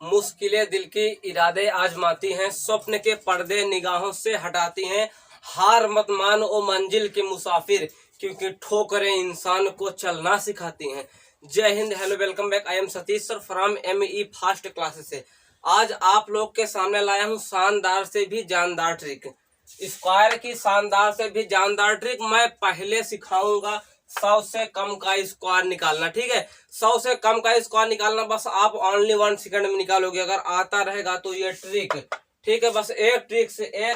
मुश्किलें दिल की इरादे आजमाती हैं, स्वप्न के पर्दे निगाहों से हटाती हैं। हार मत मान ओ मंजिल के मुसाफिर, क्योंकि ठोकरें इंसान को चलना सिखाती हैं। जय Hind, hello, welcome back. I am Satish sir from ME fast classes से। आज आप लोग के सामने लाया हूँ शानदार से भी जानदार ट्रिक। स्क्वायर की शानदार से भी जानदार ट्रिक मैं पहले सिखाऊंगा। 100 से कम का स्क्वायर निकालना, ठीक है। 100 से कम का स्क्वायर निकालना बस आप ओनली 1 सेकंड में निकालोगे। अगर आता रहेगा तो ये ट्रिक, ठीक है। बस एक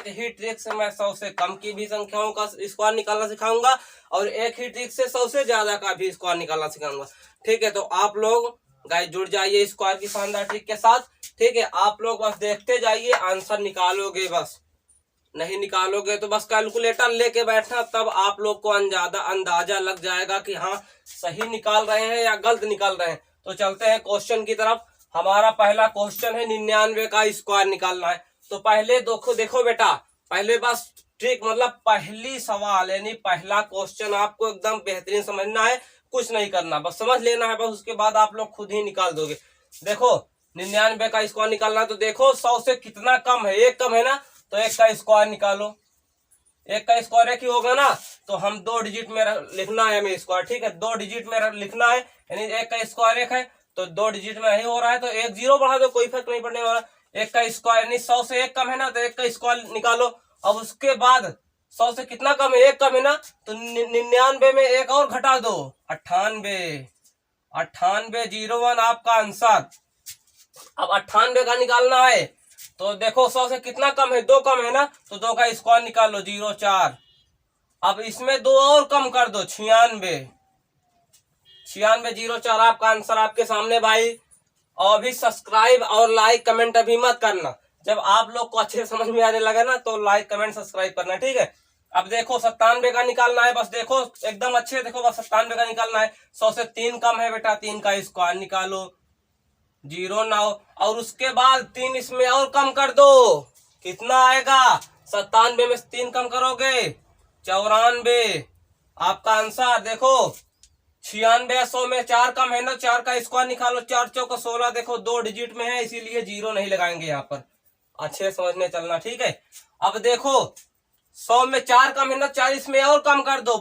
ही ट्रिक से मैं 100 से कम की भी संख्याओं का स्क्वायर निकालना सिखाऊंगा और एक ही ट्रिक से 100 से ज्यादा का भी स्क्वायर निकालना सिखाऊंगा, ठीक है। तो आप लोग गाइस जुड़ जाइए स्क्वायर की शानदार ट्रिक के साथ, ठीक है। आप लोग बस देखते जाइए, आंसर निकालोगे। बस नहीं निकालोगे तो बस कैलकुलेटर लेके बैठना, तब आप लोग को अंदाजा लग जाएगा कि हाँ सही निकाल रहे हैं या गलत निकाल रहे हैं। तो चलते हैं क्वेश्चन की तरफ। हमारा पहला क्वेश्चन है 99 का स्क्वायर निकालना है। तो पहले देखो बेटा, पहले बस ट्रिक मतलब पहली सवाल यानी पहला क्वेश्चन आपको एकदम बेहतरीन समझना है, कुछ नहीं करना, बस समझ लेना है। बस उसके बाद आप लोग खुद ही निकाल दोगे। देखो 99 का स्क्वायर निकालना, तो देखो 100 से कितना कम है, एक कम है ना, तो एक का स्क्वायर निकालो। एक का स्क्वायर एक ही होगा ना, तो हम 2 डिजिट में लिखना है हमें स्क्वायर, ठीक है। 2 डिजिट में लिखना है, यानी एक का स्क्वायर एक है तो 2 डिजिट में ही हो रहा है, तो एक 0 बढ़ा दो, कोई फर्क नहीं पड़ने वाला। एक का स्क्वायर यानी 100 से एक कम है ना, तो एक का स्क्वायर निकालो। अब उसके बाद 100 से कितना कम है, एक कम है ना, तो 99 में एक और घटा दो, 98 01 आपका आंसर। अब 98 का निकालना है, तो देखो 100 से कितना कम है, 2 कम है ना, तो 2 का स्क्वायर निकाल लो, 04। अब इसमें 2 और कम कर दो, 96 04 आपका आंसर आपके सामने भाई। और अभी सब्सक्राइब और लाइक कमेंट अभी मत करना, जब आप लोग को अच्छे समझ में आने लगे ना तो लाइक कमेंट सब्सक्राइब करना, ठीक है। अब देखो 97 का निकालना है, बस देखो एकदम अच्छे देखो, बस 97 का निकालना है। 100 से 3 कम है बेटा, 3 का स्क्वायर निकालो, 09। और उसके बाद 3 इसमें और कम कर दो, कितना आएगा, 97 में 3 कम करोगे 94 आपका आंसर। देखो 96 100 में 4 कम है ना, 4 का स्क्वायर निकालो, 4 चौका 16, देखो 2 डिजिट में है इसीलिए 0 नहीं लगाएंगे यहाँ पर, अच्छे समझने चलना, ठीक है। अब देखो 100 में 4 कम है ना, 40 में और कम कर दो,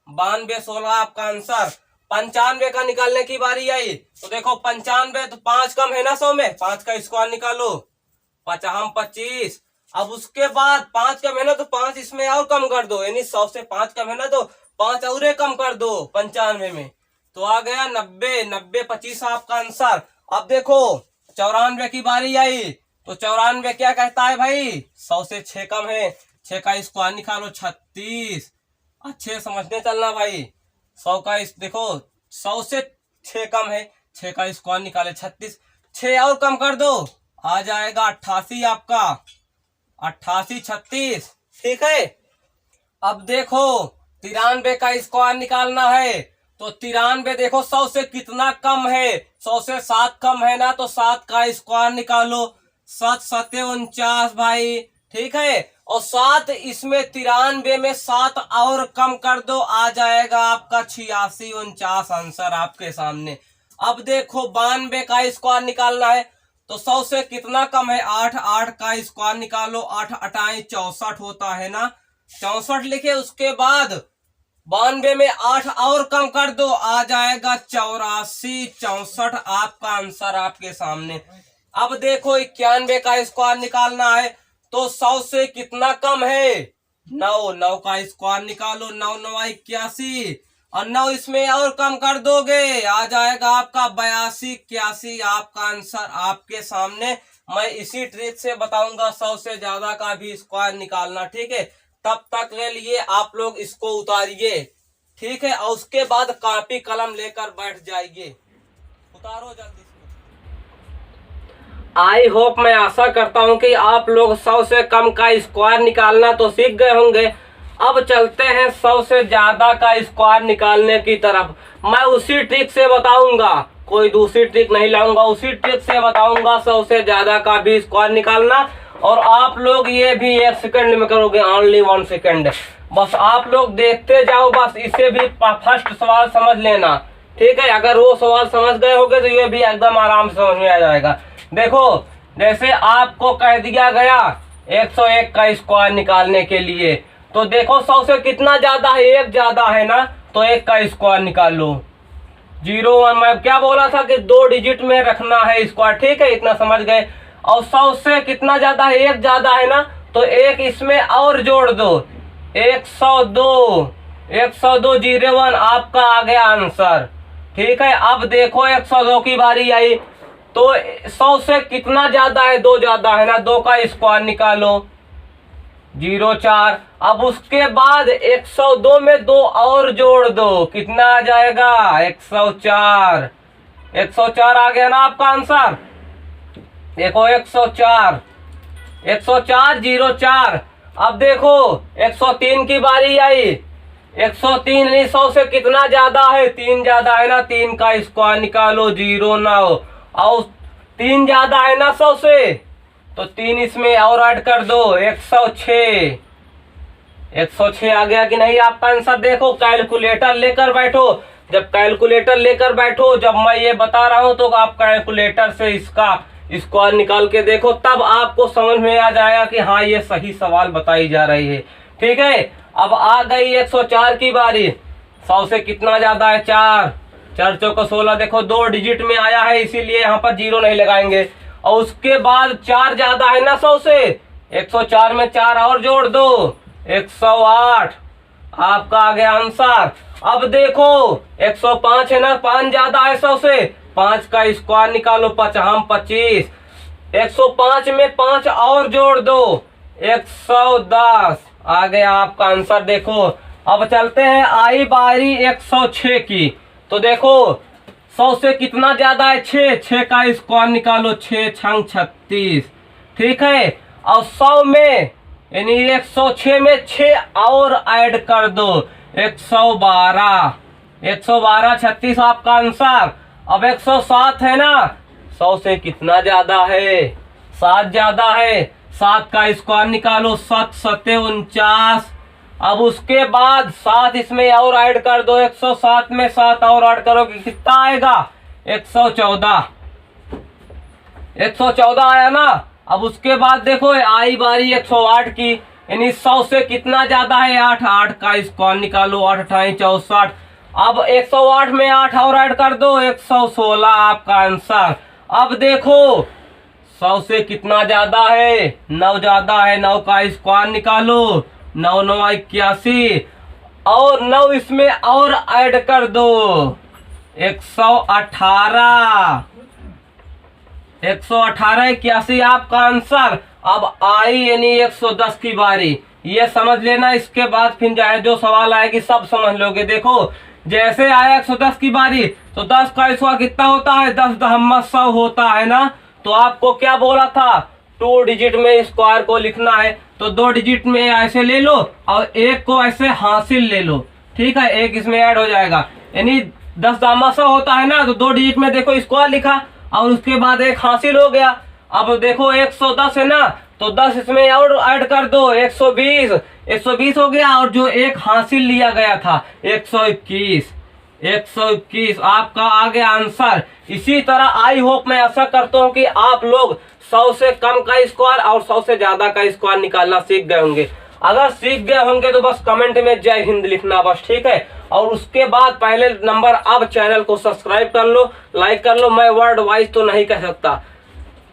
92 16 आपका आंसर। 95 का निकालने की बारी आई, तो देखो 95 तो 5 कम है ना 100 में, 5 का स्क्वायर निकालो, 25। अब उसके बाद 5 कम है ना, तो 5 इसमें और कम कर दो, यानी 100 से 5 कम है ना, तो 5 और कम कर दो 95 में, तो आ गया 90 25 आपका आंसर। अब देखो 94 की बारी आई, तो 94 क्या कहता है भाई, 100 से 6 कम है, 6 का स्क्वायर निकालो, 36। अच्छे समझने चलना भाई, 100 का देखो 100 से 6 कम है, 6 का स्क्वायर निकाले, 36, 6 और कम कर दो, आ जाएगा 88 आपका, 88 36, ठीक है। अब देखो 93 का स्क्वायर निकालना है, तो 93 देखो 100 से कितना कम है, 100 से 7 कम है ना, तो 7 का स्क्वायर निकालो, 7 7 49 भाई, ठीक है। और 7 इसमें 93 में 7 और कम कर दो, आ जाएगा आपका 86 49 आंसर आपके सामने। अब देखो 92 का स्क्वायर निकालना है, तो 100 से कितना कम है, 8 का स्क्वायर निकालो, 8 8 64 होता है ना, 64 लिखे। उसके बाद 92 में 8 और कम कर दो, आ जाएगा 84 64 आपका आंसर आपके सामने। अब देखो 91 का स्क्वायर निकालना है, तो 100 से कितना कम है, 9 का स्क्वायर निकालो, 9 9 81, और 9 इसमें और कम कर दोगे, आ जाएगा आपका 82 81 आपका आंसर आपके सामने। मैं इसी ट्रिक से बताऊंगा 100 से ज्यादा का भी स्क्वायर निकालना, ठीक है। तब तक के लिए आप लोग इसको उतारिए, ठीक है, और उसके बाद कॉपी कलम लेकर बैठ जाइए, उतारो जल्दी। आई होप, मैं आशा करता हूं कि आप लोग 100 से कम का स्क्वायर निकालना तो सीख गए होंगे। अब चलते हैं 100 से ज्यादा का स्क्वायर निकालने की तरफ। मैं उसी ट्रिक से बताऊंगा, कोई दूसरी ट्रिक नहीं लाऊंगा, उसी ट्रिक से बताऊंगा 100 से ज्यादा का भी स्क्वायर निकालना। और आप लोग ये भी 1 सेकंड में करोगे, ओनली 1 सेकंड। बस आप लोग देखते जाओ, बस इसे भी फर्स्ट सवाल समझ लेना, ठीक है। अगर वो सवाल समझ गए होगे तो ये भी एकदम आराम से समझ में आ जाएगा। देखो जैसे आपको कह दिया गया 101 का स्क्वायर निकालने के लिए, तो देखो 100 से कितना ज्यादा है, 1 ज्यादा है ना, तो 1 का स्क्वायर निकाल लो। 01 मैं क्या बोला था कि 2 डिजिट में रखना है स्क्वायर, ठीक है, इतना समझ गए। और 100 से कितना ज्यादा है, 1 ज्यादा है ना, तो 1 इसमें और जोड़ दो, 102 01 आपका आ गया आंसर। ठीक है, अब देखो 102 की बारी आई, तो 100 से कितना ज्यादा है, 2 ज्यादा है ना, 2 का स्क्वायर निकालो 04। अब उसके बाद 102 में 2 और जोड़ दो, कितना आ जाएगा 104। 104 आ गया ना आपका आंसर। देखो 104 04। अब देखो 103 की बारी आई, 103 नहीं, 100 से कितना ज्यादा है, 3 ज्यादा है ना, 3 का स्क्वायर निकालो 09। और 3 ज्यादा है ना 100 से, तो 3 इसमें और ऐड कर दो 106। 106 आ गया कि नहीं आपका आंसर। देखो कैलकुलेटर लेकर बैठो, जब कैलकुलेटर लेकर बैठो, जब मैं ये बता रहा हूं तो आप कैलकुलेटर से इसका स्क्वायर निकाल के देखो, तब आपको समझ में आ जाएगा कि हाँ ये सही सवाल बताई जा रही है। ठीक है, अब आ गई 104 की बारी। 100 से कितना ज्यादा है, 4 चौको 16। देखो 2 डिजिट में आया है इसीलिए यहाँ पर 0 नहीं लगाएंगे। और उसके बाद 4 ज्यादा है ना 100 से, 104 में 4 और जोड़ दो 108, आपका आ गया आंसर। अब देखो 105 है ना, 5 ज्यादा है 100 से, 5 का स्क्वायर निकालो 5 25। 105 में 5 और जोड़ दो 110, आ गया आपका आंसर। देखो अब चलते हैं आई बारी 106 की। तो देखो 100 से कितना ज्यादा है, 6 का स्क्वायर निकालो 6 6 36। ठीक है, और 100 में यानी 106 में 6 और ऐड कर दो 112। 36 आपका आंसर। अब 107 है ना, 100 से कितना ज्यादा है, 7 ज्यादा है, 7 का स्क्वायर निकालो 7 7 49। अब उसके बाद 7 इसमें और ऐड कर दो, 107 में 7 और ऐड करोगे कितना आएगा 114। 114 आया ना। अब उसके बाद देखो आई बारी 108 की, यानी 100 से कितना ज्यादा है, 8 का स्क्वायर निकालो 8 8 64। अब 108 में 8 और ऐड कर दो 116, आपका आंसर। अब देखो 100 से कितना ज्यादा है, 9 ज्यादा है, 9 का स्क्वायर निकालो 9 9 81, और 9 इसमें और ऐड कर दो 118। 118 81 आपका आंसर। अब आई यानी 110 की बारी, ये समझ लेना, इसके बाद फिर चाहे जो सवाल आएगी सब समझ लोगे। देखो जैसे आया 110 की बारी, तो 10 का स्क्वायर कितना होता है, 10 दहम्मा 100 होता है ना। तो आपको क्या बोला था, 2 डिजिट में स्क्वायर को लिखना है, तो 2 डिजिट में ऐसे ले लो और 1 को ऐसे हासिल ले लो। ठीक है, 1 इसमें ऐड हो जाएगा, यानी 10 दहम्मा 100 होता है ना, तो 2 डिजिट में देखो स्क्वायर लिखा और उसके बाद 1 हासिल हो गया। अब देखो 110 है ना, तो 10 इसमें और ऐड कर दो 120 हो गया, और जो 1 हासिल लिया गया था 121 आपका आ गया आंसर। इसी तरह आई होप मैं आशा करता हूँ कि आप लोग 100 से कम का स्क्वायर और 100 से ज्यादा का स्क्वायर निकालना सीख गए होंगे। अगर सीख गए होंगे तो बस कमेंट में जय हिंद लिखना बस, ठीक है। और उसके बाद पहले नंबर अब चैनल को सब्सक्राइब कर लो, लाइक कर लो। मैं वर्ल्ड वाइज तो नहीं कह सकता,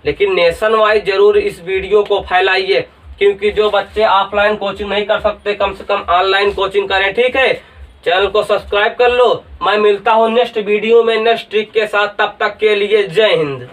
लेकिन नेशन वाइज जरूर इस वीडियो को फैलाइए, क्योंकि जो बच्चे ऑफलाइन कोचिंग नहीं कर सकते कम से कम ऑनलाइन कोचिंग करें। ठीक है, चैनल को सब्सक्राइब कर लो। मैं मिलता हूँ नेक्स्ट वीडियो में नेक्स्ट ट्रिक के साथ, तब तक के लिए जय हिंद।